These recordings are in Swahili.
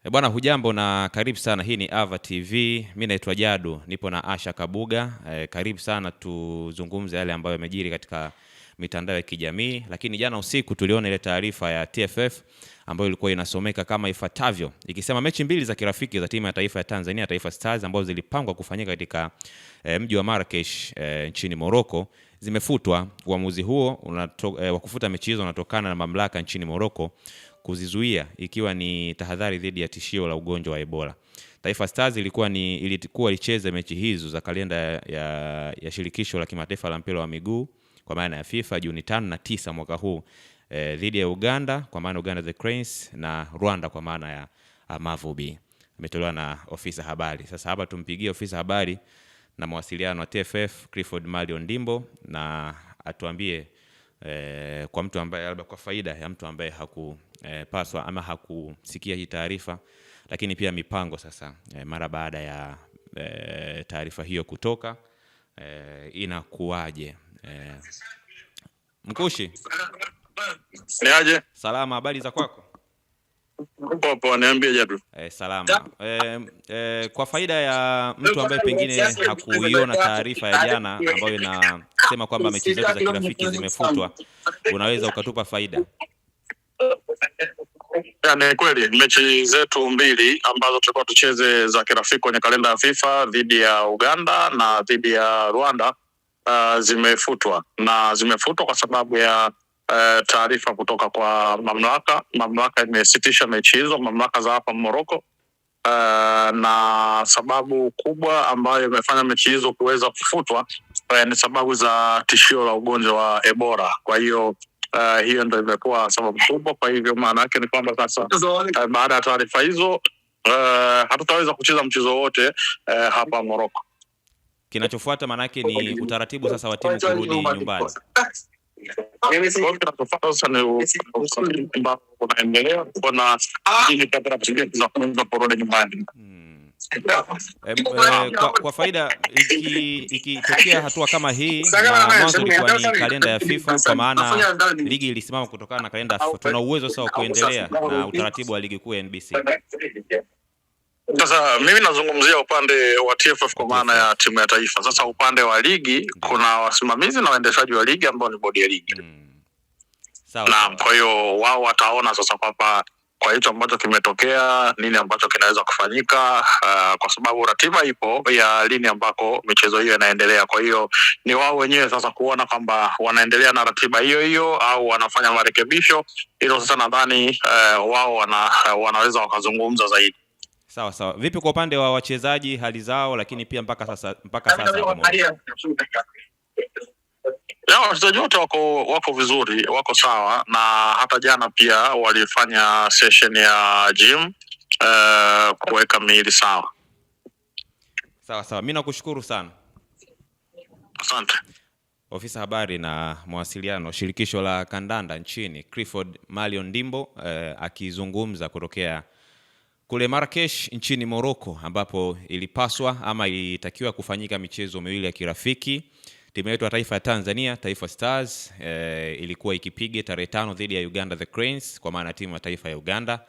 Bwana hujambo na karibu sana. Hii ni Ava TV. Mimi naitwa Jadu, nipo na Asha Kabuga. Karibu sana tuzungumze yale ambayo yamejiri katika mitandao ya kijamii. Lakini jana usiku tuliona ile taarifa ya TFF ambayo ilikuwa inasomeka kama ifuatavyo, ikisema mechi mbili za kirafiki za timu ya taifa ya Tanzania, Taifa Stars, ambazo zilipangwa kufanyika katika mji wa Marrakesh nchini Morocco zimefutwa. Uamuzi huo wa kufuta mechi hizo unatokana na mamlaka nchini Morocco kuzizuia, ikiwa ni tahadhari dhidi ya tishio la ugonjwa wa Ebola. Taifa Stars ilikuwa icheze mechi hizo za kalenda ya shirikisho la kimataifa la mpira wa miguu kwa maana ya FIFA Juni 5 na 9 mwaka huu dhidi ya Uganda kwa maana Uganda the Cranes na Rwanda kwa maana ya Mavubi. Imetolewa na ofisa habari. Sasa hapa tumpigie ofisa habari na mawasiliano wa TFF Clifford Malion Ndimbo na atuambie kwa mtu ambaye labda kwa faida ya mtu ambaye hakupaswa ama hakusikia hii taarifa, lakini pia mipango sasa mara baada ya taarifa hiyo kutoka inakuaje? Mkushi, ni aje? salama, habari za kwako? Popo, niambie Jadu. Salama. Kwa faida ya mtu ambaye pengine hakuiona taarifa ya jana ambayo inasema kwamba mechi zote za kirafiki zimefutwa, unaweza ukatupa faida? Ni kweli mechi zetu mbili ambazo tulikuwa tucheze za kirafiki kwenye kalenda ya FIFA dhidi ya Uganda na dhidi ya Rwanda zimefutwa, na zimefutwa kwa sababu ya taarifa kutoka kwa mamlaka imesitisha mechi hizo, mamlaka za hapa Morocco. Na sababu kubwa ambayo imefanya mechi hizo kuweza kufutwa ni sababu za tishio la ugonjwa wa Ebola. Kwa hiyo hiyo ndio imekuwa sababu kubwa. Kwa hivyo maana yake ni kwamba sasa baada ya taarifa hizo hatutaweza kucheza mchezo wote hapa Morocco. Kinachofuata maana yake ni utaratibu sasa wa timu kurudi nyumbani. Sasa ni unaendelea kuna ili kabla za kurudi nyumbani. Kwa faida ikitokea hatua kama hii, na mwanzo ilikuwa ni kalenda ya FIFA kwa maana ligi ilisimama kutokana na kalenda ya FIFA, tuna uwezo sasa wa kuendelea na utaratibu wa ligi kuu ya NBC. Sasa mimi nazungumzia upande wa TFF kwa maana ya timu ya taifa. Sasa upande wa ligi kuna wasimamizi na waendeshaji wa ligi ambao ni bodi ya ligi. Sawa. Na kwa hiyo wao wataona sasa kwamba kwa hicho ambacho kimetokea nini ambacho kinaweza kufanyika, kwa sababu ratiba ipo ya lini ambako michezo hiyo inaendelea. Kwa hiyo ni wao wenyewe sasa kuona kwamba wanaendelea na ratiba hiyo hiyo au wanafanya marekebisho. Hilo sasa nadhani wao wanaweza wakazungumza zaidi. Sawa. Vipi kwa upande wa wachezaji, hali zao, lakini pia mpaka sasa wachezaji wote wako vizuri, wako sawa, na hata jana pia walifanya session ya gym kuweka miili sawa. Sawa. Mimi nakushukuru sana. Asante. Ofisa habari na mawasiliano shirikisho la kandanda nchini Clifford Malion Ndimbo akizungumza kutokea kule Marrakesh nchini Morocco, ambapo ilipaswa ama ilitakiwa kufanyika michezo miwili ya kirafiki. Timu yetu ya taifa ya Tanzania, Taifa Stars, ilikuwa ikipiga tarehe 5 dhidi ya Uganda the Cranes kwa maana timu ya taifa ya Uganda.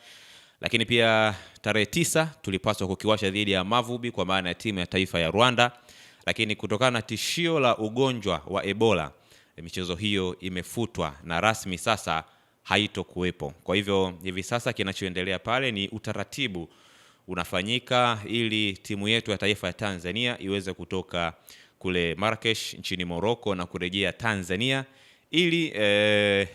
Lakini pia tarehe 9 tulipaswa kukiwasha dhidi ya Mavubi kwa maana ya timu ya taifa ya Rwanda. Lakini kutokana na tishio la ugonjwa wa Ebola, michezo hiyo imefutwa na rasmi sasa haitokuwepo. Kwa hivyo hivi sasa kinachoendelea pale ni utaratibu unafanyika ili timu yetu ya taifa ya Tanzania iweze kutoka kule Marrakesh nchini Morocco na kurejea Tanzania ili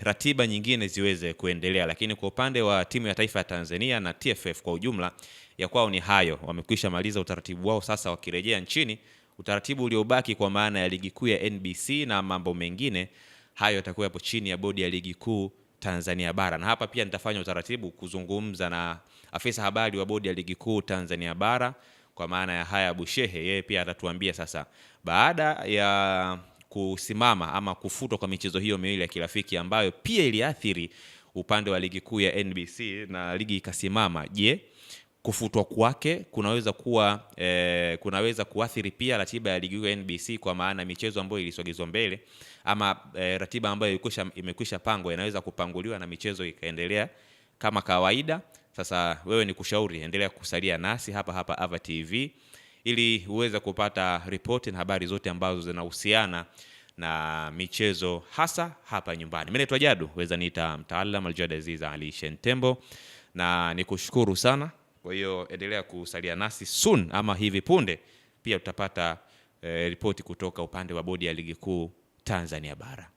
ratiba nyingine ziweze kuendelea. Lakini kwa upande wa timu ya taifa ya Tanzania na TFF kwa ujumla, ya kwao ni hayo, wamekwisha maliza utaratibu wao. Sasa wakirejea nchini, utaratibu uliobaki kwa maana ya ligi kuu ya NBC na mambo mengine hayo yatakuwa hapo chini ya bodi ya ligi kuu Tanzania bara. Na hapa pia nitafanya utaratibu kuzungumza na afisa habari wa bodi ya ligi kuu Tanzania bara kwa maana ya Haya Bushehe. Yeye pia atatuambia sasa baada ya kusimama ama kufutwa kwa michezo hiyo miwili ya kirafiki ambayo pia iliathiri upande wa ligi kuu ya NBC na ligi ikasimama, je, kufutwa kwake kunaweza kuathiri pia ratiba ya ligi kuu ya NBC kwa maana michezo ambayo ilisogezwa mbele ama ratiba ambayo imekwisha pangwa inaweza kupanguliwa na michezo ikaendelea kama kawaida, Sasa wewe ni kushauri, endelea kusalia nasi hapa hapa Ava TV ili uweze kupata ripoti na habari zote ambazo zinahusiana na michezo hasa hapa nyumbani. Mimi naitwa Jadu, weza niita mtaalam Aljad Aziz Ali Shentembo, na nikushukuru sana. Kwa hiyo endelea kusalia nasi, soon ama hivi punde pia utapata ripoti kutoka upande wa bodi ya ligi kuu Tanzania bara.